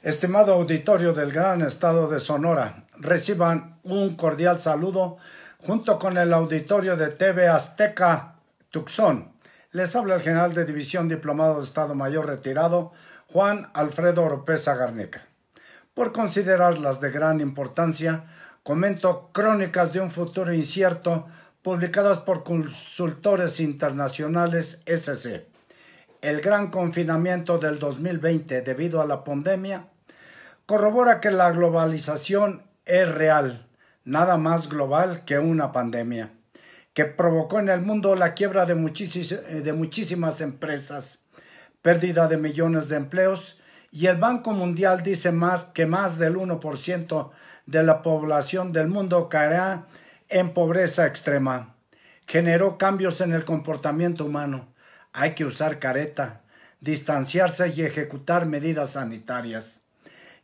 Estimado auditorio del gran estado de Sonora, reciban un cordial saludo junto con el auditorio de TV Azteca Tucson. Les habla el general de división diplomado de Estado Mayor retirado, Juan Alfredo Oropeza Garnica. Por considerarlas de gran importancia, comento Crónicas de un futuro incierto, publicadas por consultores internacionales SC. El gran confinamiento del 2020 debido a la pandemia corrobora que la globalización es real, nada más global que una pandemia, que provocó en el mundo la quiebra de muchísimas empresas, pérdida de millones de empleos, y el Banco Mundial dice que más del 1% de la población del mundo caerá en pobreza extrema. Generó cambios en el comportamiento humano. Hay que usar careta, distanciarse y ejecutar medidas sanitarias.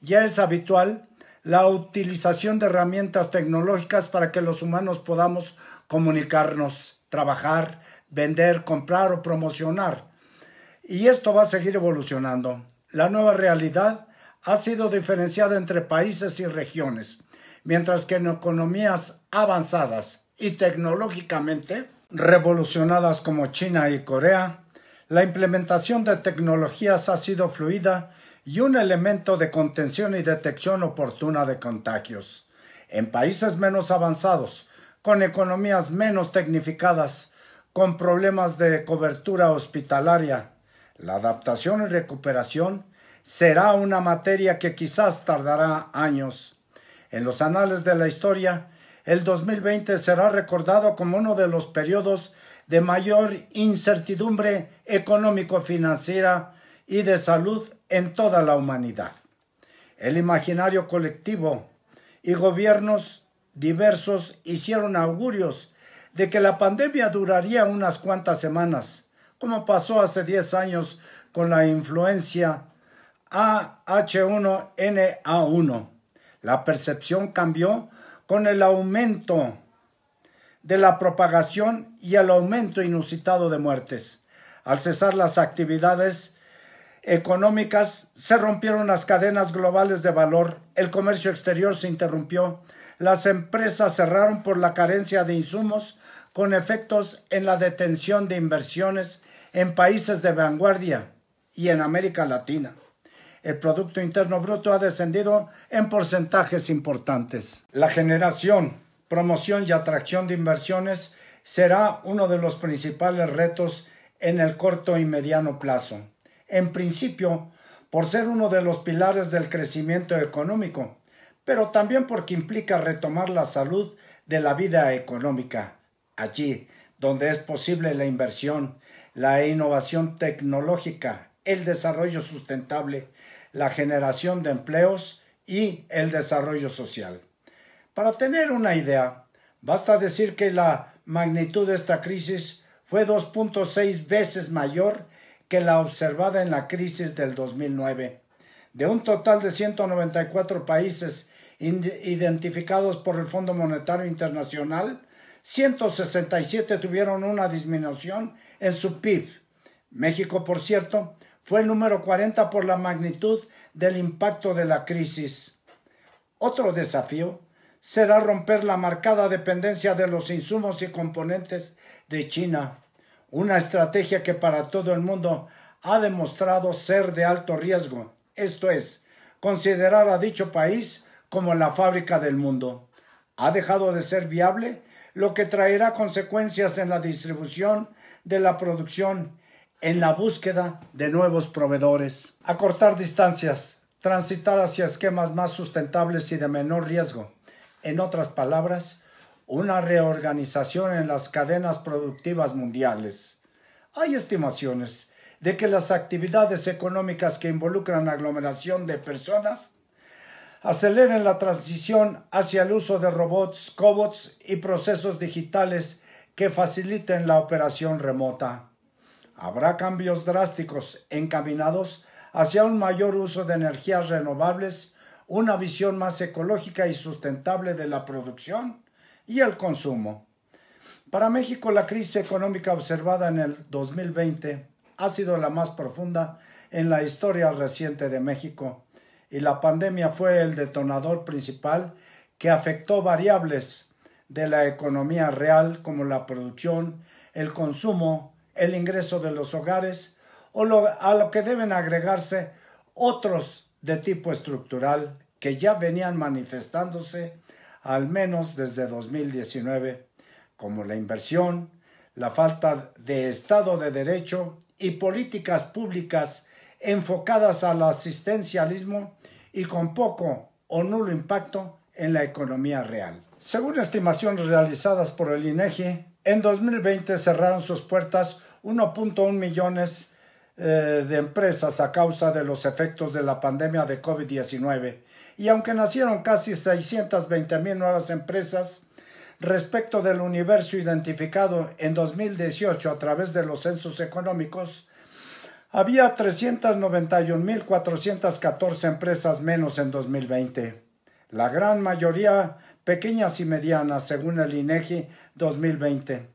Ya es habitual la utilización de herramientas tecnológicas para que los humanos podamos comunicarnos, trabajar, vender, comprar o promocionar. Y esto va a seguir evolucionando. La nueva realidad ha sido diferenciada entre países y regiones, mientras que en economías avanzadas y tecnológicamente revolucionadas como China y Corea, la implementación de tecnologías ha sido fluida y un elemento de contención y detección oportuna de contagios. En países menos avanzados, con economías menos tecnificadas, con problemas de cobertura hospitalaria, la adaptación y recuperación será una materia que quizás tardará años. En los anales de la historia, el 2020 será recordado como uno de los periodos de mayor incertidumbre económico-financiera y de salud en toda la humanidad. El imaginario colectivo y gobiernos diversos hicieron augurios de que la pandemia duraría unas cuantas semanas, como pasó hace 10 años con la influencia H1N1. La percepción cambió con el aumento de la propagación y el aumento inusitado de muertes. Al cesar las actividades económicas, se rompieron las cadenas globales de valor, el comercio exterior se interrumpió, las empresas cerraron por la carencia de insumos, con efectos en la detención de inversiones en países de vanguardia y en América Latina. El Producto Interno Bruto ha descendido en porcentajes importantes. La generación, promoción y atracción de inversiones será uno de los principales retos en el corto y mediano plazo. En principio, por ser uno de los pilares del crecimiento económico, pero también porque implica retomar la salud de la vida económica, allí donde es posible la inversión, la innovación tecnológica, el desarrollo sustentable, la generación de empleos y el desarrollo social. Para tener una idea, basta decir que la magnitud de esta crisis fue 2.6 veces mayor que la observada en la crisis del 2009. De un total de 194 países identificados por el Fondo Monetario Internacional, 167 tuvieron una disminución en su PIB. México, por cierto, fue el número 40 por la magnitud del impacto de la crisis. Otro desafío será romper la marcada dependencia de los insumos y componentes de China, una estrategia que para todo el mundo ha demostrado ser de alto riesgo, esto es, considerar a dicho país como la fábrica del mundo. Ha dejado de ser viable, lo que traerá consecuencias en la distribución de la producción, en la búsqueda de nuevos proveedores. Acortar distancias, transitar hacia esquemas más sustentables y de menor riesgo. En otras palabras, una reorganización en las cadenas productivas mundiales. Hay estimaciones de que las actividades económicas que involucran aglomeración de personas aceleren la transición hacia el uso de robots, cobots y procesos digitales que faciliten la operación remota. Habrá cambios drásticos encaminados hacia un mayor uso de energías renovables, una visión más ecológica y sustentable de la producción y el consumo. Para México, la crisis económica observada en el 2020 ha sido la más profunda en la historia reciente de México. y la pandemia fue el detonador principal que afectó variables de la economía real como la producción, el consumo, el ingreso de los hogares a lo que deben agregarse otros de tipo estructural que ya venían manifestándose al menos desde 2019, como la inversión, la falta de Estado de Derecho y políticas públicas enfocadas al asistencialismo y con poco o nulo impacto en la economía real. Según estimaciones realizadas por el INEGI, en 2020 cerraron sus puertas 1.1 millones de empresas a causa de los efectos de la pandemia de COVID-19, y aunque nacieron casi 620,000 nuevas empresas, respecto del universo identificado en 2018 a través de los censos económicos, había 391,414 empresas menos en 2020. La gran mayoría pequeñas y medianas, según el INEGI 2020.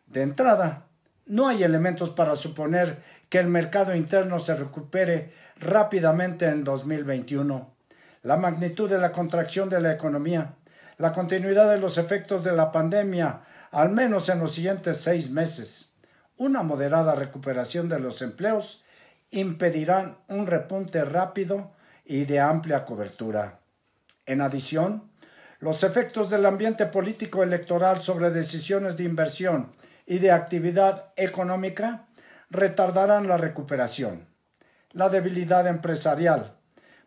De entrada, no hay elementos para suponer que el mercado interno se recupere rápidamente en 2021. La magnitud de la contracción de la economía, la continuidad de los efectos de la pandemia, al menos en los siguientes 6 meses, una moderada recuperación de los empleos impedirán un repunte rápido y de amplia cobertura. En adición, los efectos del ambiente político electoral sobre decisiones de inversión y de actividad económica retardarán la recuperación. La debilidad empresarial,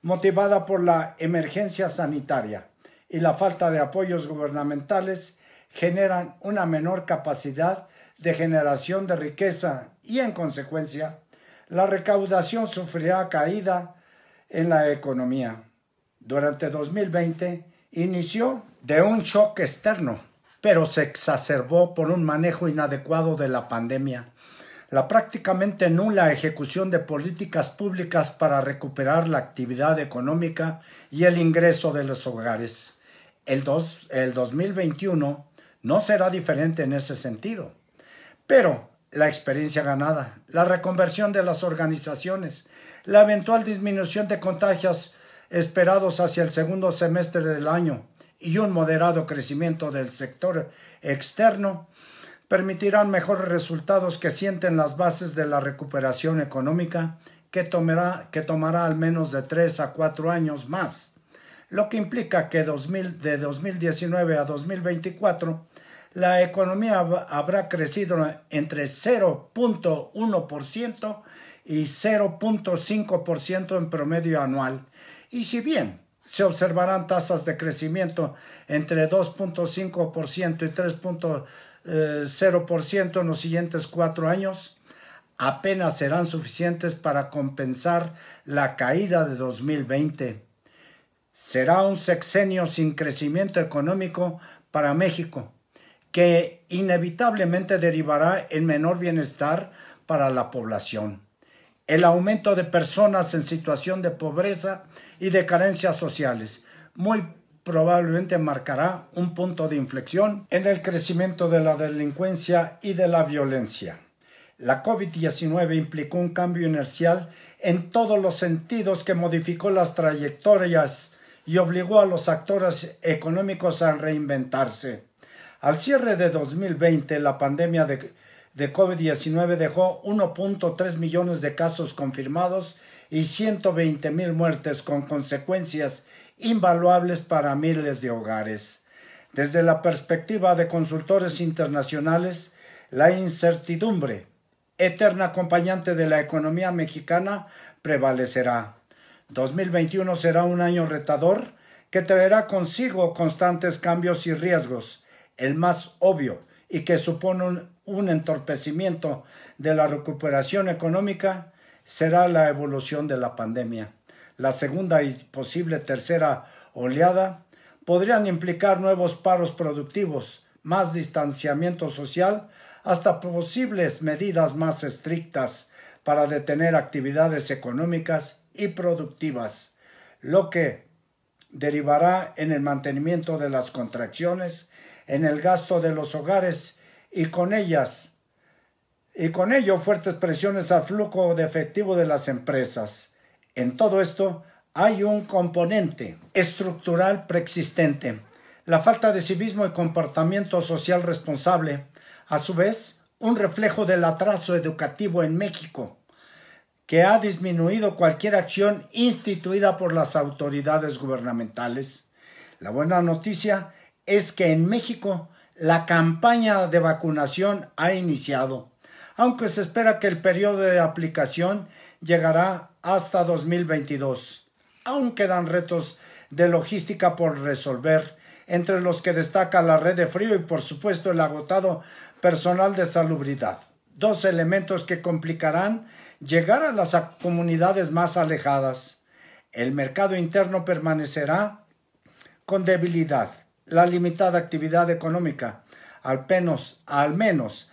motivada por la emergencia sanitaria y la falta de apoyos gubernamentales, generan una menor capacidad de generación de riqueza y, en consecuencia, la recaudación sufrirá caída en la economía. Durante 2020 inició de un shock externo, pero se exacerbó por un manejo inadecuado de la pandemia, la prácticamente nula ejecución de políticas públicas para recuperar la actividad económica y el ingreso de los hogares. El 2021 no será diferente en ese sentido, pero la experiencia ganada, la reconversión de las organizaciones, la eventual disminución de contagios esperados hacia el segundo semestre del año y un moderado crecimiento del sector externo permitirán mejores resultados que sienten las bases de la recuperación económica que tomará al menos de 3 a 4 años más, lo que implica que de 2019 a 2024 la economía habrá crecido entre 0.1% y 0.5% en promedio anual, y si bien se observarán tasas de crecimiento entre 2.5% y 3.0% en los siguientes 4 años, apenas serán suficientes para compensar la caída de 2020. Será un sexenio sin crecimiento económico para México, que inevitablemente derivará en menor bienestar para la población. El aumento de personas en situación de pobreza y de carencias sociales muy probablemente marcará un punto de inflexión en el crecimiento de la delincuencia y de la violencia. La COVID-19 implicó un cambio inercial en todos los sentidos que modificó las trayectorias y obligó a los actores económicos a reinventarse. Al cierre de 2020, la pandemia de COVID-19 dejó 1.3 millones de casos confirmados y 120,000 muertes con consecuencias invaluables para miles de hogares. Desde la perspectiva de consultores internacionales, la incertidumbre, eterna acompañante de la economía mexicana, prevalecerá. 2021 será un año retador que traerá consigo constantes cambios y riesgos. El más obvio y que supone un entorpecimiento de la recuperación económica será la evolución de la pandemia. La segunda y posible tercera oleada podrían implicar nuevos paros productivos, más distanciamiento social, hasta posibles medidas más estrictas para detener actividades económicas y productivas, lo que derivará en el mantenimiento de las contracciones en el gasto de los hogares y con ello fuertes presiones al flujo de efectivo de las empresas. En todo esto hay un componente estructural preexistente, la falta de civismo y comportamiento social responsable, a su vez, un reflejo del atraso educativo en México, que ha disminuido cualquier acción instituida por las autoridades gubernamentales. La buena noticia es que en México la campaña de vacunación ha iniciado, aunque se espera que el periodo de aplicación llegará hasta 2022. Aún quedan retos de logística por resolver, entre los que destaca la red de frío y por supuesto el agotado personal de salubridad. Dos elementos que complicarán llegar a las comunidades más alejadas. El mercado interno permanecerá con debilidad. La limitada actividad económica, al menos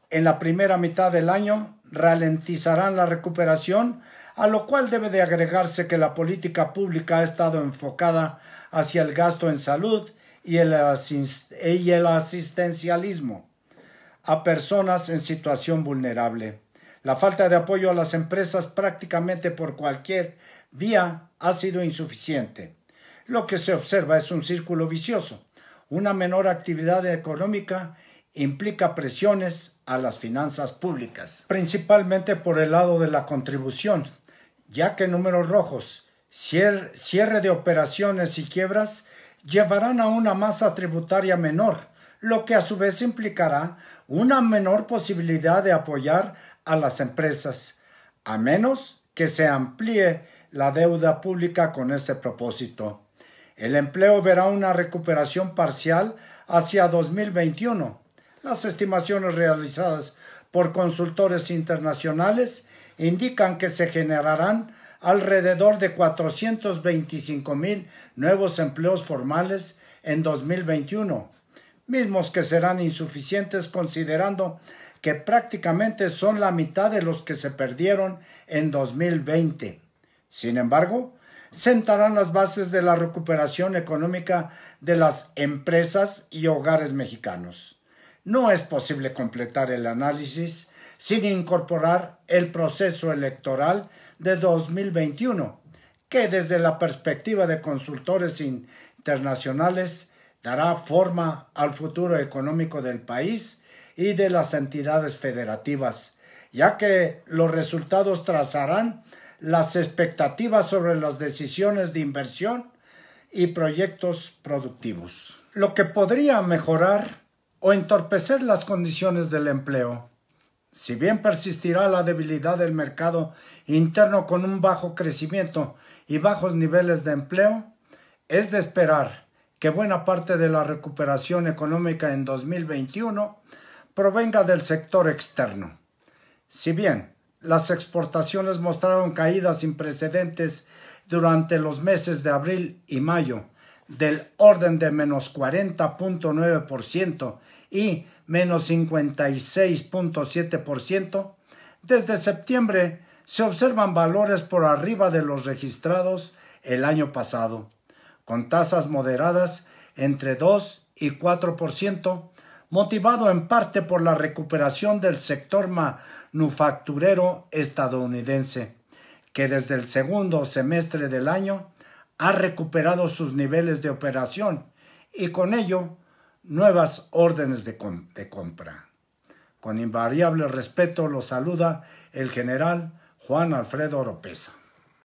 en la primera mitad del año, ralentizarán la recuperación, a lo cual debe de agregarse que la política pública ha estado enfocada hacia el gasto en salud y el asistencialismo a personas en situación vulnerable. La falta de apoyo a las empresas prácticamente por cualquier vía ha sido insuficiente. Lo que se observa es un círculo vicioso. Una menor actividad económica implica presiones a las finanzas públicas, principalmente por el lado de la contribución, ya que números rojos, cierre de operaciones y quiebras llevarán a una masa tributaria menor, lo que a su vez implicará una menor posibilidad de apoyar a las empresas, a menos que se amplíe la deuda pública con este propósito. El empleo verá una recuperación parcial hacia 2021. Las estimaciones realizadas por consultores internacionales indican que se generarán alrededor de 425,000 nuevos empleos formales en 2021, mismos que serán insuficientes considerando que prácticamente son la mitad de los que se perdieron en 2020. Sin embargo, sentarán las bases de la recuperación económica de las empresas y hogares mexicanos. No es posible completar el análisis sin incorporar el proceso electoral de 2021, que desde la perspectiva de consultores internacionales dará forma al futuro económico del país y de las entidades federativas, ya que los resultados trazarán las expectativas sobre las decisiones de inversión y proyectos productivos, lo que podría mejorar o entorpecer las condiciones del empleo. Si bien persistirá la debilidad del mercado interno con un bajo crecimiento y bajos niveles de empleo, es de esperar que buena parte de la recuperación económica en 2021 provenga del sector externo. Si bien las exportaciones mostraron caídas sin precedentes durante los meses de abril y mayo, del orden de menos 40.9% y menos 56.7%, desde septiembre se observan valores por arriba de los registrados el año pasado, con tasas moderadas entre 2 y 4%, motivado en parte por la recuperación del sector manufacturero estadounidense, que desde el segundo semestre del año ha recuperado sus niveles de operación y con ello nuevas órdenes de compra. Con invariable respeto lo saluda el general Juan Alfredo Oropeza.